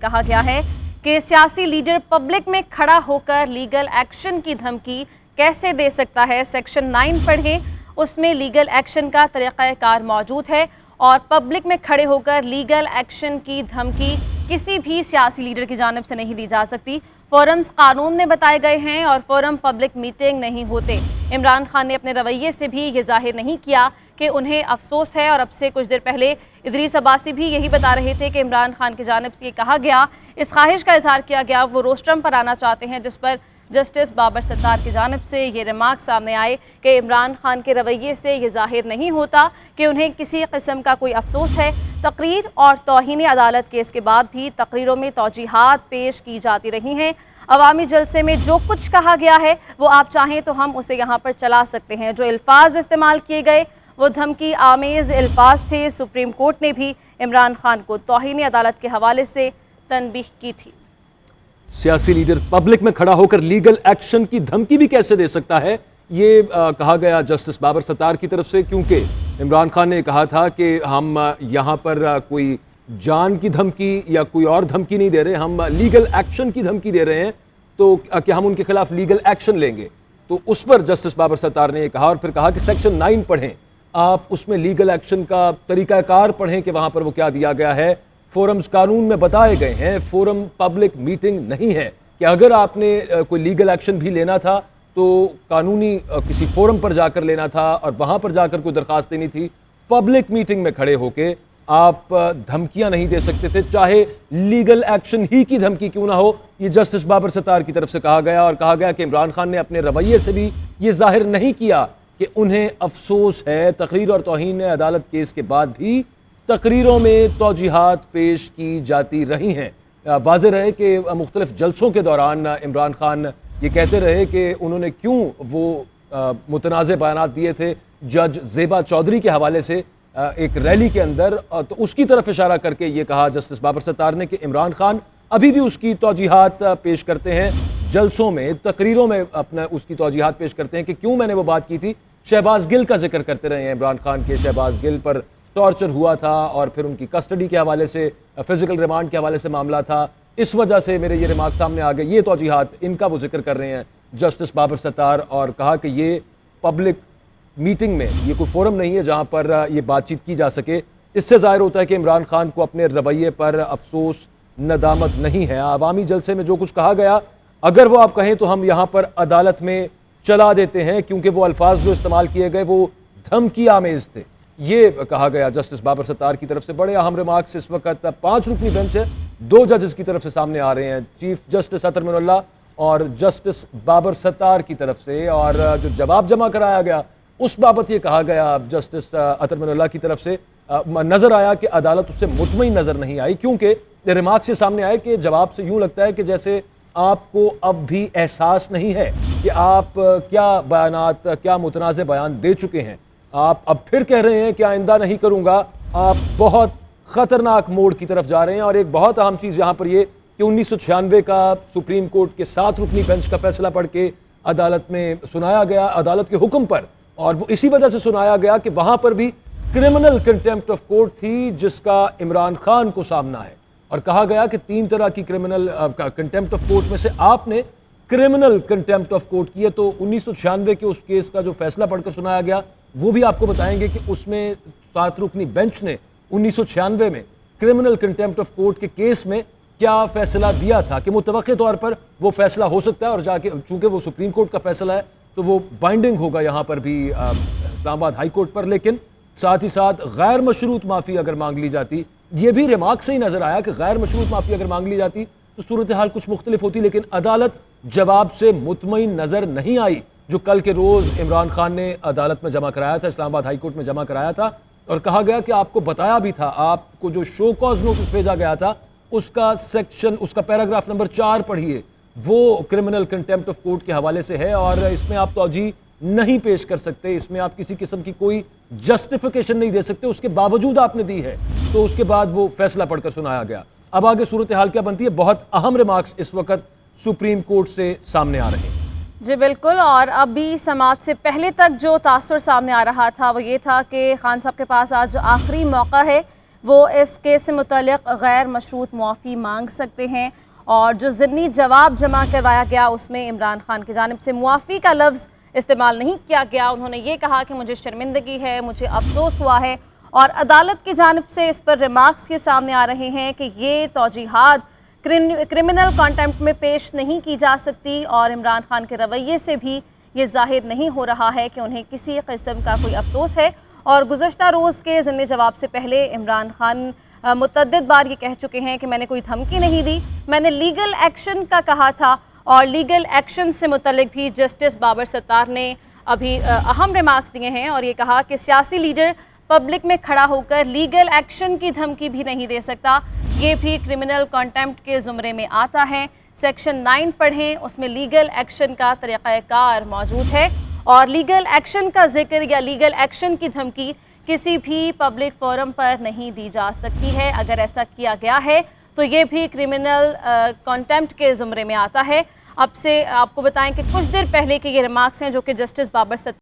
کہا گیا ہے کہ سیاسی لیڈر پبلک میں کھڑا ہو کر لیگل ایکشن کی دھمکی کیسے دے سکتا ہے۔ سیکشن 9 پڑھیں، اس میں لیگل ایکشن کا طریقہ کار موجود ہے اور پبلک میں کھڑے ہو کر لیگل ایکشن کی دھمکی کسی بھی سیاسی لیڈر کی جانب سے نہیں دی جا سکتی۔ فورمز قانون میں بتائے گئے ہیں اور فورم پبلک میٹنگ نہیں ہوتے۔ عمران خان نے اپنے رویے سے بھی یہ ظاہر نہیں کیا کہ انہیں افسوس ہے، اور اب سے کچھ دیر پہلے ادریس عباسی بھی یہی بتا رہے تھے کہ عمران خان کی جانب سے یہ کہا گیا، اس خواہش کا اظہار کیا گیا وہ روسٹرم پر آنا چاہتے ہیں، جس پر جسٹس بابر ستار کی جانب سے یہ ریمارک سامنے آئے کہ عمران خان کے رویے سے یہ ظاہر نہیں ہوتا کہ انہیں کسی قسم کا کوئی افسوس ہے۔ تقریر اور توہین عدالت کیس کے بعد بھی تقریروں میں توجیہات پیش کی جاتی رہی ہیں۔ عوامی جلسے میں جو کچھ کہا گیا ہے وہ آپ چاہیں تو ہم اسے یہاں پر چلا سکتے ہیں۔ جو الفاظ استعمال کیے گئے وہ دھمکی آمیز الفاظ تھے۔ سپریم کورٹ نے بھی عمران خان کو توہین عدالت کے حوالے سے تنبیہ کی تھی۔ سیاسی لیڈر پبلک میں کھڑا ہو کر لیگل ایکشن کی دھمکی بھی کیسے دے سکتا ہے، یہ کہا گیا جسٹس بابر ستار کی طرف سے، کیونکہ عمران خان نے کہا تھا کہ ہم یہاں پر کوئی جان کی دھمکی یا کوئی اور دھمکی نہیں دے رہے، ہم لیگل ایکشن کی دھمکی دے رہے ہیں، تو کہ ہم ان کے خلاف لیگل ایکشن لیں گے۔ تو اس پر جسٹس بابر ستار نے یہ کہا اور پھر کہا کہ سیکشن 9 پڑھیں، آپ اس میں لیگل ایکشن کا طریقہ کار پڑھیں کہ وہاں پر وہ کیا دیا گیا ہے۔ فورمز قانون میں بتائے گئے ہیں، فورم پبلک میٹنگ نہیں ہے، کہ اگر آپ نے کوئی لیگل ایکشن بھی لینا تھا تو قانونی کسی فورم پر جا کر لینا تھا اور وہاں پر جا کر کوئی درخواست دینی تھی۔ پبلک میٹنگ میں کھڑے ہو کے آپ دھمکیاں نہیں دے سکتے تھے، چاہے لیگل ایکشن ہی کی دھمکی کیوں نہ ہو۔ یہ جسٹس بابر ستار کی طرف سے کہا گیا، اور کہا گیا کہ عمران خان نے اپنے رویے سے بھی یہ ظاہر نہیں کیا کہ انہیں افسوس ہے۔ تقریر اور توہین عدالت کیس کے بعد بھی تقریروں میں توجیہات پیش کی جاتی رہی ہیں۔ واضح رہے کہ مختلف جلسوں کے دوران عمران خان یہ کہتے رہے کہ انہوں نے کیوں وہ متنازع بیانات دیے تھے جج زیبا چودھری کے حوالے سے ایک ریلی کے اندر، تو اس کی طرف اشارہ کر کے یہ کہا جسٹس بابر ستار نے کہ عمران خان ابھی بھی اس کی توجیہات پیش کرتے ہیں، جلسوں میں تقریروں میں اپنا اس کی توجیہات پیش کرتے ہیں کہ کیوں میں نے وہ بات کی تھی۔ شہباز گل کا ذکر کرتے رہے ہیں عمران خان کے، شہباز گل پر ٹارچر ہوا تھا اور پھر ان کی کسٹڈی کے حوالے سے، فزیکل ریمانڈ کے حوالے سے معاملہ تھا، اس وجہ سے میرے یہ ریمارک سامنے آ گئے۔ یہ توجیہات ان کا وہ ذکر کر رہے ہیں جسٹس بابر ستار، اور کہا کہ یہ پبلک میٹنگ میں یہ کوئی فورم نہیں ہے جہاں پر یہ بات چیت کی جا سکے۔ اس سے ظاہر ہوتا ہے کہ عمران خان کو اپنے رویے پر افسوس ندامت نہیں ہے۔ عوامی جلسے میں جو کچھ کہا گیا، اگر وہ آپ کہیں تو ہم یہاں پر عدالت میں چلا دیتے ہیں، کیونکہ وہ الفاظ جو استعمال کیے گئے وہ دھمکی آمیز تھے، یہ کہا گیا جسٹس بابر ستار کی طرف سے۔ بڑے اہم ریمارکس اس وقت 5 رکنی بینچ ہے، 2 ججز کی طرف سے سامنے آ رہے ہیں، چیف جسٹس اطہر من اللہ اور جسٹس بابر ستار کی طرف سے، اور جو جواب جمع کرایا گیا اس بابت یہ کہا گیا جسٹس اطہر من اللہ کی طرف سے، نظر آیا کہ عدالت اس سے مطمئن نظر نہیں آئی، کیونکہ ریمارکس سے سامنے آئے کہ جواب سے یوں لگتا ہے کہ جیسے آپ کو اب بھی احساس نہیں ہے کہ آپ کیا بیانات، کیا متنازع بیان دے چکے ہیں، آپ اب پھر کہہ رہے ہیں کہ آئندہ نہیں کروں گا۔ آپ بہت خطرناک موڑ کی طرف جا رہے ہیں، اور ایک بہت اہم چیز یہاں پر یہ کہ 1996 کا سپریم کورٹ کے 7 رکنی بینچ کا فیصلہ پڑھ کے عدالت میں سنایا گیا، عدالت کے حکم پر، اور وہ اسی وجہ سے سنایا گیا کہ وہاں پر بھی کرمنل کنٹیمپٹ آف کورٹ تھی جس کا عمران خان کو سامنا ہے، اور کہا گیا کہ 3 طرح کی کرمنل کنٹیمپٹ آف کورٹ میں سے آپ نے کرمنل کنٹیمپٹ آف کورٹ کی ہے۔ تو 1996 کے اس کیس کا جو فیصلہ پڑھ کر سنایا گیا وہ بھی آپ کو بتائیں گے کہ اس میں 7 رکنی بینچ نے 1996 میں کرمنل کنٹیمپٹ آف کورٹ کے کیس میں کیا فیصلہ دیا تھا، کہ متوقع طور پر وہ فیصلہ ہو سکتا ہے، اور جا کے چونکہ وہ سپریم کورٹ کا فیصلہ ہے تو وہ بائنڈنگ ہوگا یہاں پر بھی اسلام آباد ہائی کورٹ پر، لیکن ساتھ ہی ساتھ غیر مشروط معافی اگر مانگ لی جاتی، یہ بھی ریمارک سے ہی نظر آیا کہ غیر مشروط معافی اگر مانگ لی جاتی تو صورتحال کچھ مختلف ہوتی، لیکن عدالت جواب سے مطمئن نظر نہیں آئی جو کل کے روز عمران خان نے عدالت میں جمع کرایا تھا، اسلام آباد ہائی کورٹ میں جمع کرایا تھا، اور کہا گیا کہ آپ کو بتایا بھی تھا، آپ کو جو شو کاز نوٹس بھیجا گیا تھا اس کا سیکشن، اس کا پیراگراف نمبر 4 پڑھیے، وہ کرمنل کنٹیمپٹ آف کورٹ کے حوالے سے ہے، اور اس میں آپ توجیہ نہیں پیش کر سکتے، اس میں آپ کسی قسم کی کوئی جسٹیفیکیشن نہیں دے سکتے، اس کے باوجود آپ نے دی ہے، تو اس کے بعد وہ فیصلہ پڑھ کر سنایا گیا۔ اب آگے صورتحال کیا بنتی ہے؟ بہت اہم ریمارکس اس وقت سپریم کورٹ سے سامنے آ رہے ہیں۔ جی بالکل، اور ابھی سماعت سے پہلے تک جو تاثر سامنے آ رہا تھا وہ یہ تھا کہ خان صاحب کے پاس آج آخری موقع ہے وہ اس کیس سے متعلق غیر مشروط معافی مانگ سکتے ہیں، اور جو ضمنی جواب جمع کروایا گیا اس میں عمران خان کی جانب سے معافی کا لفظ استعمال نہیں کیا گیا۔ انہوں نے یہ کہا کہ مجھے شرمندگی ہے، مجھے افسوس ہوا ہے، اور عدالت کی جانب سے اس پر ریمارکس یہ سامنے آ رہے ہیں کہ یہ توجیحات کرمنل کانٹیمپٹ میں پیش نہیں کی جا سکتی، اور عمران خان کے رویے سے بھی یہ ظاہر نہیں ہو رہا ہے کہ انہیں کسی قسم کا کوئی افسوس ہے۔ اور گزشتہ روز کے ضمنی جواب سے پہلے عمران خان متعدد بار یہ کہہ چکے ہیں کہ میں نے کوئی دھمکی نہیں دی، میں نے لیگل ایکشن کا کہا تھا، اور لیگل ایکشن سے متعلق بھی جسٹس بابر ستار نے ابھی اہم ریمارکس دیے ہیں، اور یہ کہا کہ سیاسی لیڈر پبلک میں کھڑا ہو کر لیگل ایکشن کی دھمکی بھی نہیں دے سکتا، یہ بھی کرمنل کانٹیمپٹ کے زمرے میں آتا ہے۔ سیکشن 9 پڑھیں، اس میں لیگل ایکشن کا طریقہ کار موجود ہے، اور لیگل ایکشن کا ذکر یا لیگل ایکشن کی دھمکی کسی بھی پبلک فورم پر نہیں دی جا سکتی ہے۔ اگر ایسا کیا گیا ہے تو یہ بھی کرمنل کانٹیمپٹ کے زمرے میں آتا ہے۔ اب سے آپ کو بتائیں کہ کچھ دیر پہلے کے یہ ریمارکس ہیں جو کہ جسٹس بابر ستار